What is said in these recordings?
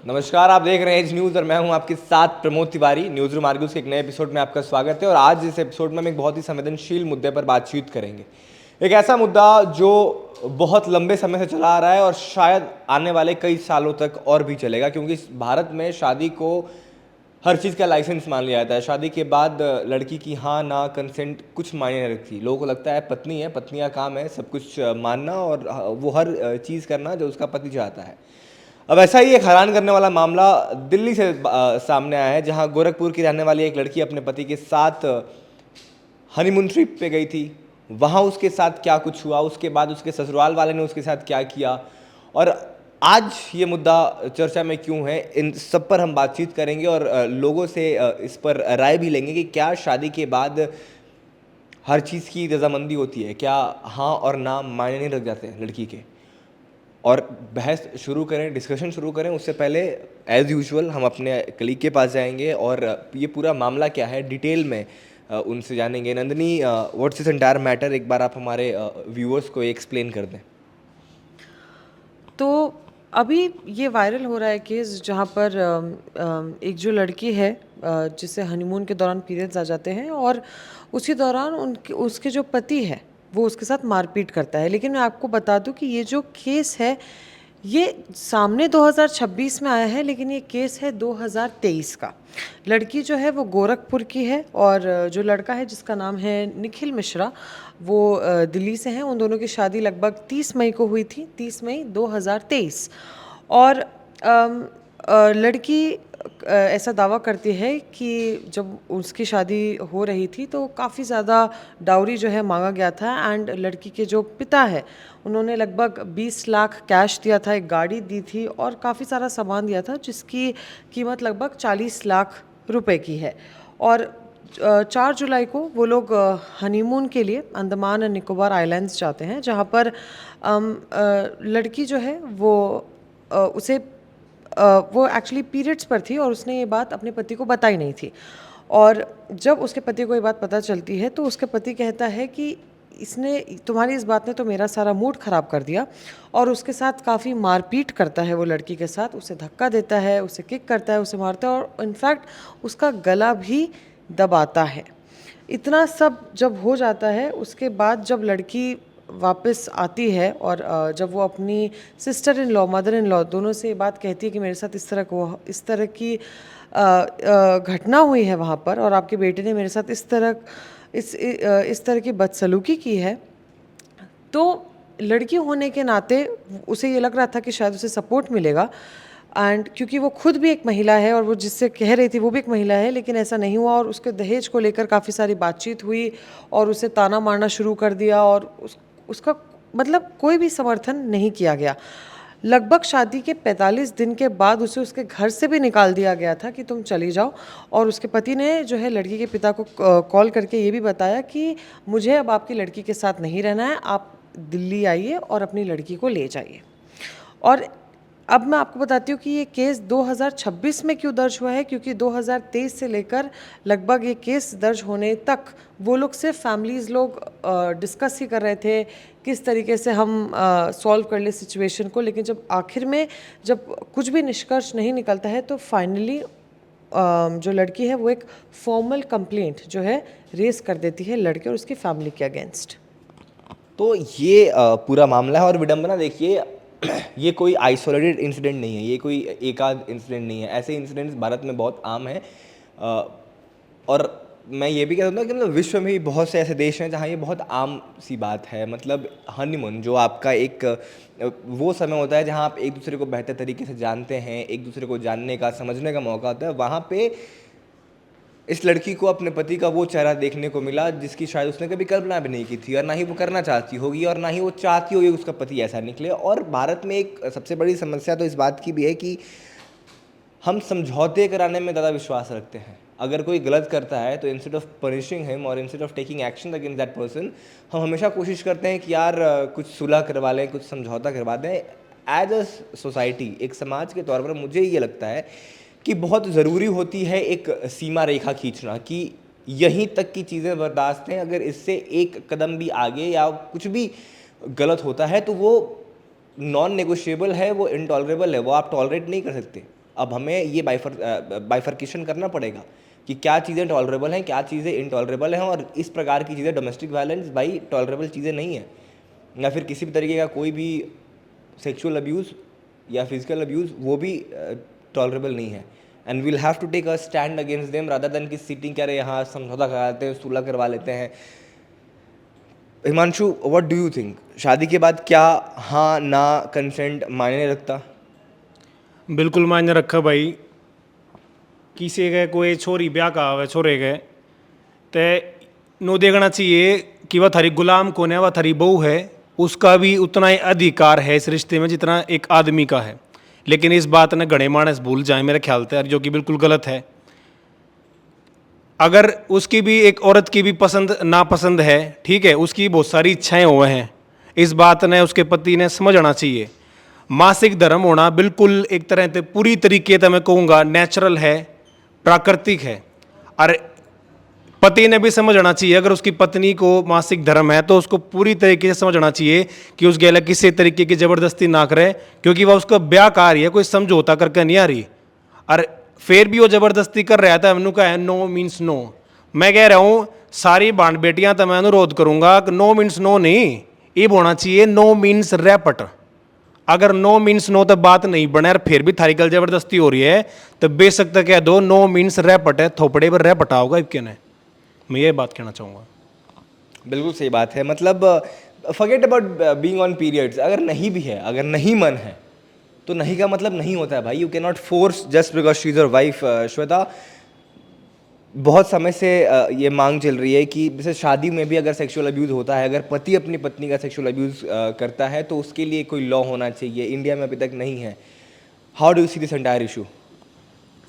नमस्कार, आप देख रहे हैं एज न्यूज़ और मैं हूं आपके साथ प्रमोद तिवारी। न्यूज़ रूम आर्ग्यूज़ के एक नए एपिसोड में आपका स्वागत है। और आज इस एपिसोड में हम एक बहुत ही संवेदनशील मुद्दे पर बातचीत करेंगे। एक ऐसा मुद्दा जो बहुत लंबे समय से चला आ रहा है और शायद आने वाले कई सालों तक और भी चलेगा, क्योंकि भारत में शादी को हर चीज़ का लाइसेंस मान लिया जाता है। शादी के बाद लड़की की हाँ ना कंसेंट कुछ मायने नहीं रखती। लोगों को लगता है पत्नी है, पत्नी का काम है सब कुछ मानना और वो हर चीज़ करना जो उसका पति चाहता है। अब ऐसा ही एक हैरान करने वाला मामला दिल्ली से सामने आया है, जहां गोरखपुर की रहने वाली एक लड़की अपने पति के साथ हनीमून ट्रिप पे गई थी। वहां उसके साथ क्या कुछ हुआ, उसके बाद उसके ससुराल वाले ने उसके साथ क्या किया और आज ये मुद्दा चर्चा में क्यों है, इन सब पर हम बातचीत करेंगे और लोगों से इस पर राय भी लेंगे कि क्या शादी के बाद हर चीज़ की रजामंदी होती है, क्या हाँ और ना मायने नहीं रख जाते हैं लड़की के। और बहस शुरू करें, डिस्कशन शुरू करें उससे पहले एज़ यूजुअल हम अपने कलीग के पास जाएंगे और ये पूरा मामला क्या है डिटेल में उनसे जानेंगे। Nandini, what's this entire matter, एक बार आप हमारे व्यूअर्स को एक्सप्लेन कर दें। तो अभी ये वायरल हो रहा है केस जहाँ पर एक जो लड़की है जिसे हनीमून के दौरान पीरियड्स आ जाते हैं और उसी दौरान उसके जो पति है वो उसके साथ मारपीट करता है। लेकिन मैं आपको बता दूं कि ये जो केस है ये सामने 2026 में आया है, लेकिन ये केस है 2023 का। लड़की जो है वो गोरखपुर की है और जो लड़का है जिसका नाम है निखिल मिश्रा वो दिल्ली से हैं। उन दोनों की शादी लगभग 30 मई को हुई थी, 30 मई 2023। और लड़की ऐसा दावा करती है कि जब उसकी शादी हो रही थी तो काफ़ी ज़्यादा डाउरी जो है मांगा गया था। एंड लड़की के जो पिता है उन्होंने लगभग 20 लाख कैश दिया था, एक गाड़ी दी थी और काफ़ी सारा सामान दिया था जिसकी कीमत लगभग 40 लाख रुपए की है। और 4 जुलाई को वो लोग हनीमून के लिए अंडमान एंड निकोबार आइलैंड्स जाते हैं, जहाँ पर लड़की जो है वो उसे वो एक्चुअली पीरियड्स पर थी और उसने ये बात अपने पति को बताई नहीं थी। और जब उसके पति को ये बात पता चलती है तो उसके पति कहता है कि इसने तुम्हारी इस बात ने तो मेरा सारा मूड ख़राब कर दिया। और उसके साथ काफ़ी मारपीट करता है वो लड़की के साथ, उसे धक्का देता है, उसे किक करता है, उसे मारता है और इनफैक्ट उसका गला भी दबाता है। इतना सब जब हो जाता है उसके बाद जब लड़की वापस आती है और जब वो अपनी sister in law, mother in law दोनों से ये बात कहती है कि मेरे साथ इस तरह की घटना हुई है वहाँ पर और आपके बेटे ने मेरे साथ इस तरह की बदसलूकी की है, तो लड़की होने के नाते उसे ये लग रहा था कि शायद उसे सपोर्ट मिलेगा। एंड क्योंकि वो खुद भी एक महिला है और वो जिससे कह रही थी वो भी एक महिला है, लेकिन ऐसा नहीं हुआ और उसके दहेज को लेकर काफ़ी सारी बातचीत हुई और उसे ताना मारना शुरू कर दिया और उसका मतलब कोई भी समर्थन नहीं किया गया। लगभग शादी के 45 दिन के बाद उसे उसके घर से भी निकाल दिया गया था कि तुम चली जाओ। और उसके पति ने जो है लड़की के पिता को कॉल करके ये भी बताया कि मुझे अब आपकी लड़की के साथ नहीं रहना है, आप दिल्ली आइए और अपनी लड़की को ले जाइए। और अब मैं आपको बताती हूँ कि ये केस 2026 में क्यों दर्ज हुआ है, क्योंकि 2023 से लेकर लगभग ये केस दर्ज होने तक वो लोग सिर्फ फैमिलीज़ लोग डिस्कस ही कर रहे थे किस तरीके से हम सॉल्व कर ले सिचुएशन को। लेकिन जब आखिर में जब कुछ भी निष्कर्ष नहीं निकलता है तो फाइनली जो लड़की है वो एक फॉर्मल कंप्लेंट जो है रेस कर देती है लड़के और उसकी फैमिली के अगेंस्ट। तो ये पूरा मामला है और विडंबना देखिए, ये कोई आइसोलेटेड इंसिडेंट नहीं है, ये कोई एक आध इंसिडेंट नहीं है। ऐसे इंसिडेंट्स भारत में बहुत आम हैं। और मैं ये भी कह सकता हूँ कि मतलब विश्व में भी बहुत से ऐसे देश हैं जहाँ ये बहुत आम सी बात है। मतलब हनीमून जो आपका एक वो समय होता है जहाँ आप एक दूसरे को बेहतर तरीके से जानते हैं, एक दूसरे को जानने का समझने का मौका होता है। वहाँ पे इस लड़की को अपने पति का वो चेहरा देखने को मिला जिसकी शायद उसने कभी कल्पना भी नहीं की थी और ना ही वो करना चाहती होगी और ना ही वो चाहती होगी उसका पति ऐसा निकले। और भारत में एक सबसे बड़ी समस्या तो इस बात की भी है कि हम समझौते कराने में ज़्यादा विश्वास रखते हैं। अगर कोई गलत करता है तो इंस्टेड ऑफ पनिशिंग हिम और instead of taking action against that person, हम हमेशा कोशिश करते हैं कि यार कुछ सुलह करवा लें, कुछ समझौता करवा दें। एज अ सोसाइटी, एक समाज के तौर पर मुझे ये लगता है कि बहुत ज़रूरी होती है एक सीमा रेखा खींचना कि यहीं तक की चीज़ें बर्दाश्त हैं, अगर इससे एक कदम भी आगे या कुछ भी गलत होता है तो वो नॉन नेगोशिएबल है, वो इनटॉलरेबल है, वो आप टॉलरेट नहीं कर सकते। अब हमें ये बाइफर्केशन करना पड़ेगा कि क्या चीज़ें टॉलरेबल हैं, क्या चीज़ें इनटॉलरेबल हैं, और इस प्रकार की चीज़ें, डोमेस्टिक वायलेंस भाई टॉलरेबल चीज़ें नहीं है, या फिर किसी भी तरीके का कोई भी सेक्सुअल अब्यूज़ या फिजिकल अब्यूज़ वो भी टॉलरेबल नहीं है। And we'll have to take a stand against them rather than कि सीटिंग करे यहाँ समझौता करा लेते हैं, सुलह करवा लेते हैं। Himanshu, what do you think, शादी के बाद क्या हाँ ना कंसेंट मायने रखता? बिल्कुल मायने रखा भाई। किसी के कोई छोरी ब्याह का आवे छोरे के ते नो देखना चाहिए कि वह थारी गुलाम कौन है, वह थारी बहू है, उसका भी उतना ही अधिकार है इस रिश्ते में जितना एक आदमी का है। लेकिन इस बात ने घणे मानस भूल जाए मेरे ख्याल से, जो कि बिल्कुल गलत है। अगर उसकी भी एक औरत की भी पसंद नापसंद है, ठीक है, उसकी बहुत सारी इच्छाएं हुए हैं, इस बात ने उसके पति ने समझना चाहिए। मासिक धर्म होना बिल्कुल एक तरह से पूरी तरीके से मैं कहूँगा नेचुरल है, प्राकृतिक है। और पति ने भी समझना चाहिए, अगर उसकी पत्नी को मासिक धर्म है तो उसको पूरी तरीके से समझना चाहिए कि उस गैला किसी तरीके की ज़बरदस्ती ना करे, क्योंकि वह उसका ब्याह कर रही है, कोई समझौता करके नहीं आ रही। और फिर भी वो ज़बरदस्ती कर रहा था, मैंने कहा है नो मीन्स नो। मैं कह रहा हूँ सारी बांड बेटियां तो मैं अनुरोध करूँगा कि नो मीन्स नो नहीं, ये होना चाहिए नो मीन्स रैपट। अगर नो मीन्स नो तो बात नहीं बने और फिर भी थारी कल जबरदस्ती हो रही है तो बेशक तो कह दो नो मीन्स रैपट है, थोपड़े पर रैपटा होगा इसके ने। मैं ये बात कहना चाहूँगा। बिल्कुल सही बात है। मतलब forget about being on periods, अगर नहीं भी है, अगर नहीं मन है तो नहीं का मतलब नहीं होता है भाई। You can not force just because she is your wife. Shweta, बहुत समय से ये मांग चल रही है कि जैसे शादी में भी अगर सेक्सुअल अब्यूज़ होता है, अगर पति अपनी पत्नी का सेक्सुअल अब्यूज़ करता है तो उसके लिए कोई लॉ होना चाहिए। इंडिया में अभी तक नहीं है। How do you see this entire issue?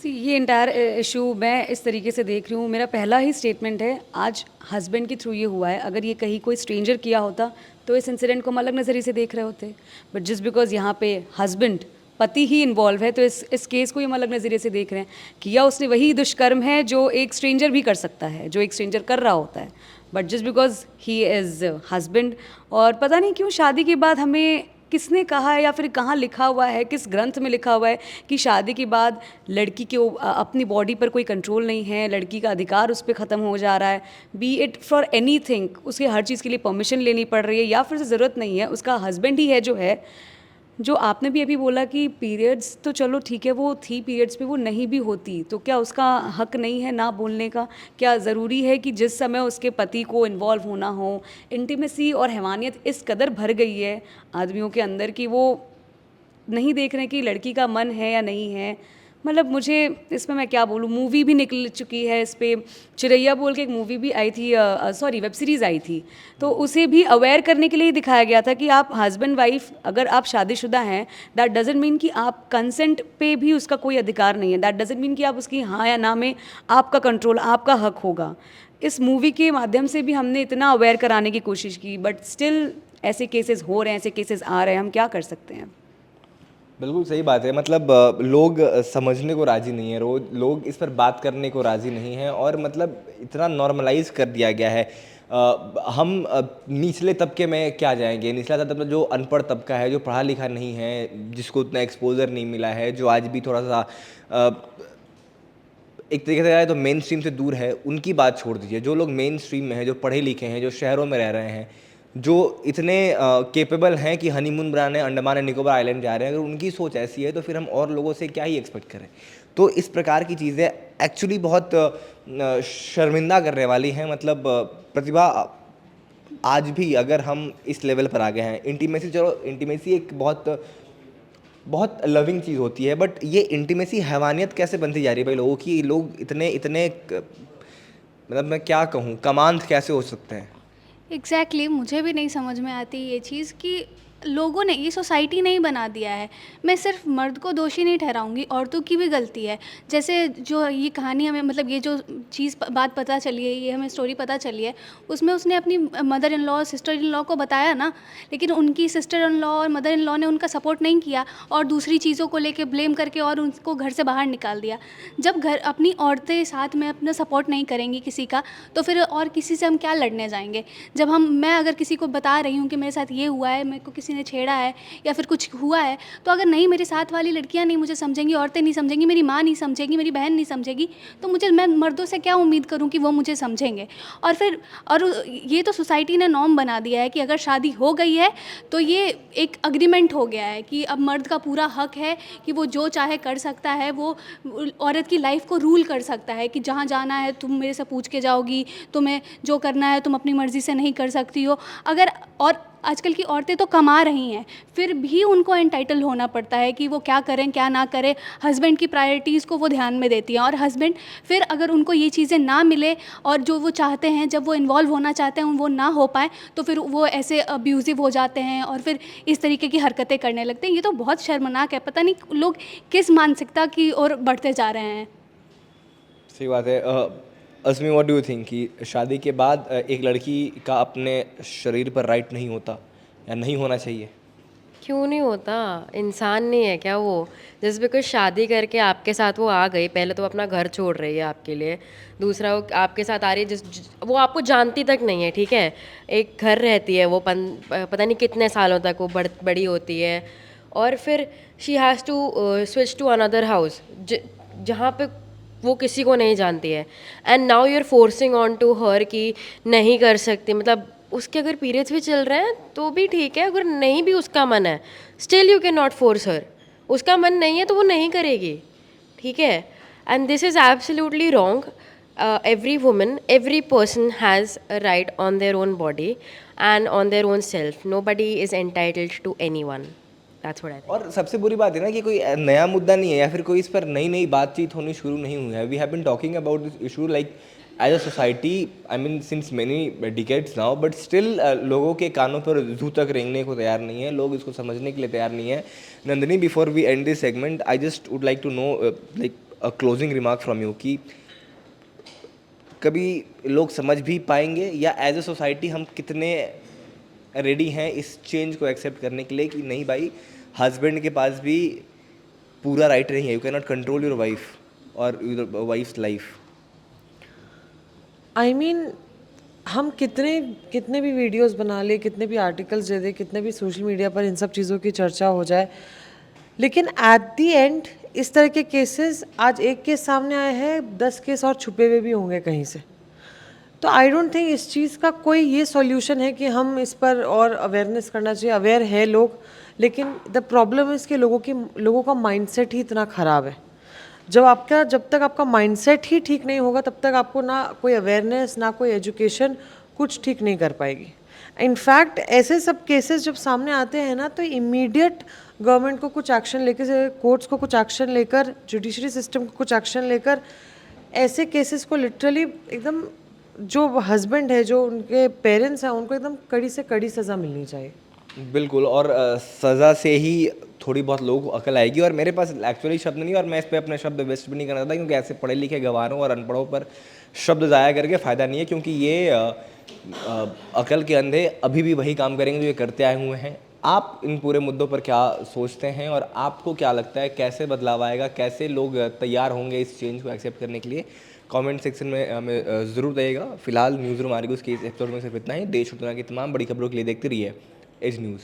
ये इंटायर इशू मैं इस तरीके से देख रही हूँ, मेरा पहला ही स्टेटमेंट है, आज हस्बैंड के थ्रू ये हुआ है। अगर ये कहीं कोई स्ट्रेंजर किया होता तो इस इंसिडेंट को हम अलग नज़रिए से देख रहे होते, बट जस्ट बिकॉज यहाँ पे हस्बैंड पति ही इन्वॉल्व है तो इस केस को ही हम अलग नज़रिए से देख रहे हैं। किया उसने वही दुष्कर्म है जो एक स्ट्रेंजर भी कर सकता है, जो एक स्ट्रेंजर कर रहा होता है, but just because he is husband. और पता नहीं क्यों शादी के बाद हमें किसने कहा है या फिर कहाँ लिखा हुआ है, किस ग्रंथ में लिखा हुआ है कि शादी के बाद लड़की के अपनी बॉडी पर कोई कंट्रोल नहीं है, लड़की का अधिकार उस पर ख़त्म हो जा रहा है, बी इट फॉर एनीथिंग, उसके हर चीज़ के लिए परमिशन लेनी पड़ रही है, या फिर ज़रूरत नहीं है, उसका हस्बैंड ही है जो है। जो आपने भी अभी बोला कि पीरियड्स तो चलो ठीक है, वो थी पीरियड्स पे, वो नहीं भी होती तो क्या उसका हक नहीं है ना बोलने का? क्या ज़रूरी है कि जिस समय उसके पति को इन्वॉल्व होना हो, इंटीमेसी और हैवानियत इस कदर भर गई है आदमियों के अंदर कि वो नहीं देख रहे कि लड़की का मन है या नहीं है? मतलब मुझे इसमें मैं क्या बोलूँ, मूवी भी निकल चुकी है इस पर, चिरैया बोल के एक मूवी भी आई थी, सॉरी वेब सीरीज़ आई थी, तो उसे भी अवेयर करने के लिए दिखाया गया था कि आप हस्बैंड वाइफ अगर आप शादीशुदा हैं, दैट डजेंट मीन कि आप कंसेंट पे भी उसका कोई अधिकार नहीं है, दैट डजेंट मीन कि आप उसकी हाँ या ना में आपका कंट्रोल, आपका हक होगा। इस मूवी के माध्यम से भी हमने इतना अवेयर कराने की कोशिश की, बट स्टिल ऐसे केसेस हो रहे हैं, ऐसे केसेस आ रहे हैं, हम क्या कर सकते हैं? बिल्कुल सही बात है। मतलब लोग समझने को राज़ी नहीं है, लोग इस पर बात करने को राज़ी नहीं है, और मतलब इतना नॉर्मलाइज कर दिया गया है। हम निचले तबके में क्या जाएंगे, निचला तबका जो अनपढ़ तबका है, जो पढ़ा लिखा नहीं है, जिसको उतना एक्सपोजर नहीं मिला है, जो आज भी थोड़ा सा एक तरीके से जाए तो मेन स्ट्रीम से दूर है, उनकी बात छोड़ दीजिए। जो लोग मेन स्ट्रीम में हैं, जो पढ़े लिखे हैं, जो शहरों में रह रहे हैं, जो इतने केपेबल हैं कि हनीमून बनाने अंडमान एंड निकोबार आइलैंड जा रहे हैं, अगर उनकी सोच ऐसी है तो फिर हम और लोगों से क्या ही एक्सपेक्ट करें। तो इस प्रकार की चीज़ें एक्चुअली बहुत शर्मिंदा करने वाली हैं। मतलब प्रतिभा, आज भी अगर हम इस लेवल पर आ गए हैं, इंटीमेसी, चलो इंटीमेसी एक बहुत लविंग चीज़ होती है, बट ये इंटीमेसी हैवानियत कैसे बनती जा रही है भाई लोगों की? लोग इतने मतलब मैं क्या कहूँ, कमांड कैसे हो सकते हैं? एग्जैक्टली मुझे भी नहीं समझ में आती ये चीज़ कि लोगों ने ये सोसाइटी नहीं बना दिया है। मैं सिर्फ मर्द को दोषी नहीं ठहराऊंगी, औरतों की भी गलती है। जैसे जो ये कहानी हमें, मतलब ये जो बात पता चली है, ये हमें स्टोरी पता चली है, उसमें उसने अपनी mother in law, sister in law को बताया ना, लेकिन उनकी सिस्टर इन लॉ और मदर इन लॉ ने उनका सपोर्ट नहीं किया और दूसरी चीज़ों को लेके ब्लेम करके और उनको घर से बाहर निकाल दिया। जब घर अपनी औरतें साथ में अपना सपोर्ट नहीं करेंगी किसी का, तो फिर और किसी से हम क्या लड़ने जाएंगे? जब मैं अगर किसी को बता रही हूँ कि मेरे साथ ये हुआ है, मेरे को किसी किसी ने छेड़ा है या फिर कुछ हुआ है, तो अगर नहीं मेरे साथ वाली लड़कियां नहीं मुझे समझेंगी, औरतें नहीं समझेंगी, मेरी माँ नहीं समझेगी, मेरी बहन नहीं समझेगी, तो मैं मर्दों से क्या उम्मीद करूँ कि वो मुझे समझेंगे। और ये तो सोसाइटी ने नॉर्म बना दिया है कि अगर शादी हो गई है तो ये एक अग्रीमेंट हो गया है कि अब मर्द का पूरा हक है कि वो जो चाहे कर सकता है, वो औरत की लाइफ को रूल कर सकता है कि जहाँ जाना है तुम मेरे से पूछ के जाओगी, तुम्हें जो करना है तुम अपनी मर्ज़ी से नहीं कर सकती हो। और आजकल की औरतें तो कमा रही हैं, फिर भी उनको एंटाइटल होना पड़ता है कि वो क्या करें क्या ना करें। हस्बैंड की प्रायोरिटीज़ को वो ध्यान में देती हैं, और हस्बैंड फिर अगर उनको ये चीज़ें ना मिले और जो वो चाहते हैं, जब वो इन्वॉल्व होना चाहते हैं वो ना हो पाए, तो फिर वो ऐसे अब्यूज़िव हो जाते हैं और फिर इस तरीके की हरकतें करने लगते हैं। ये तो बहुत शर्मनाक है, पता नहीं लोग किस मानसिकता की ओर बढ़ते जा रहे हैं। सही बात है। अस्मी, व्हाट डू यू थिंक कि शादी के बाद एक लड़की का अपने शरीर पर राइट नहीं होता या नहीं होना चाहिए? क्यों नहीं होता? इंसान नहीं है क्या वो? जस्ट बिकॉज शादी करके आपके साथ वो आ गई, पहले तो वो अपना घर छोड़ रही है आपके लिए, दूसरा वो आपके साथ आ रही है वो आपको जानती तक नहीं है, ठीक है? एक घर रहती है वो पता नहीं कितने सालों तक वो बड़ी होती है, और फिर she has to switch to another house जहाँ पे वो किसी को नहीं जानती है, and now you are forcing on to her कि नहीं कर सकती। मतलब उसके अगर पीरियड्स भी चल रहे हैं तो भी ठीक है, अगर नहीं भी उसका मन है still you can not force her. उसका मन नहीं है तो वो नहीं करेगी, ठीक है? And this is absolutely wrong. every woman, every person has a right on their own body and on their own self. Nobody is entitled to anyone. That's what I think. और सबसे बुरी बात है ना कि कोई नया मुद्दा नहीं है या फिर कोई इस पर नई नई बातचीत होनी शुरू नहीं हुई है. We have been talking about this issue like as a society, I mean since many decades now, but still लोगों के कानों पर जू तक रेंगने को तैयार नहीं है, लोग इसको समझने के लिए तैयार नहीं है. Nandini, before we end this segment, I just would like to know like a closing remark from you कि कभी लोग समझ भी पाएंगे या एज अ सोसाइटी हम कितने रेडी हैं इस चेंज को एक्सेप्ट करने के लिए कि नहीं भाई, हस्बैंड के पास भी पूरा राइट नहीं है, you can not control your wife और your wife's life. I mean हम कितने भी वीडियोस बना ले, कितने भी आर्टिकल्स दे दे, कितने भी सोशल मीडिया पर इन सब चीज़ों की चर्चा हो जाए, लेकिन एट दी एंड इस तरह के केसेस आज एक केस सामने आए हैं, 10 केस और छुपे हुए भी होंगे कहीं से. तो आई डोंट थिंक इस चीज़ का कोई ये सॉल्यूशन है कि हम इस पर और अवेयरनेस करना चाहिए. अवेयर है लोग, लेकिन द प्रॉब्लम इज़ कि लोगों का माइंडसेट ही इतना ख़राब है. जब तक आपका माइंडसेट ही ठीक नहीं होगा तब तक आपको ना कोई अवेयरनेस ना कोई एजुकेशन कुछ ठीक नहीं कर पाएगी. इनफैक्ट ऐसे सब केसेस जब सामने आते हैं ना, तो इमीडिएट गवर्नमेंट को कुछ एक्शन लेकर, कोर्ट्स को कुछ एक्शन लेकर, जुडिशरी सिस्टम को कुछ एक्शन लेकर ऐसे केसेस को लिटरली एकदम, जो हस्बैंड है, जो उनके पेरेंट्स हैं, उनको एकदम कड़ी से कड़ी सज़ा मिलनी चाहिए. बिल्कुल. और सज़ा से ही थोड़ी बहुत लोगों को अकल आएगी. और मेरे पास एक्चुअली शब्द नहीं, और मैं इस पे अपने शब्द वेस्ट भी नहीं करना चाहता, क्योंकि ऐसे पढ़े लिखे गंवारों और अनपढ़ों पर शब्द ज़ाया करके फ़ायदा नहीं है, क्योंकि ये अकल के अंधे अभी भी वही काम करेंगे जो ये करते आए हुए हैं. आप इन पूरे मुद्दों पर क्या सोचते हैं और आपको क्या लगता है कैसे बदलाव आएगा, कैसे लोग तैयार होंगे इस चेंज को एक्सेप्ट करने के लिए? कमेंट सेक्शन में हमें ज़रूर दइएगा. फिलहाल न्यूज़ रूम आर्ग्यूज़ के इस एपिसोड में सिर्फ इतना ही. देश और दुनिया की तमाम बड़ी खबरों के लिए देखते रहिए एज न्यूज़.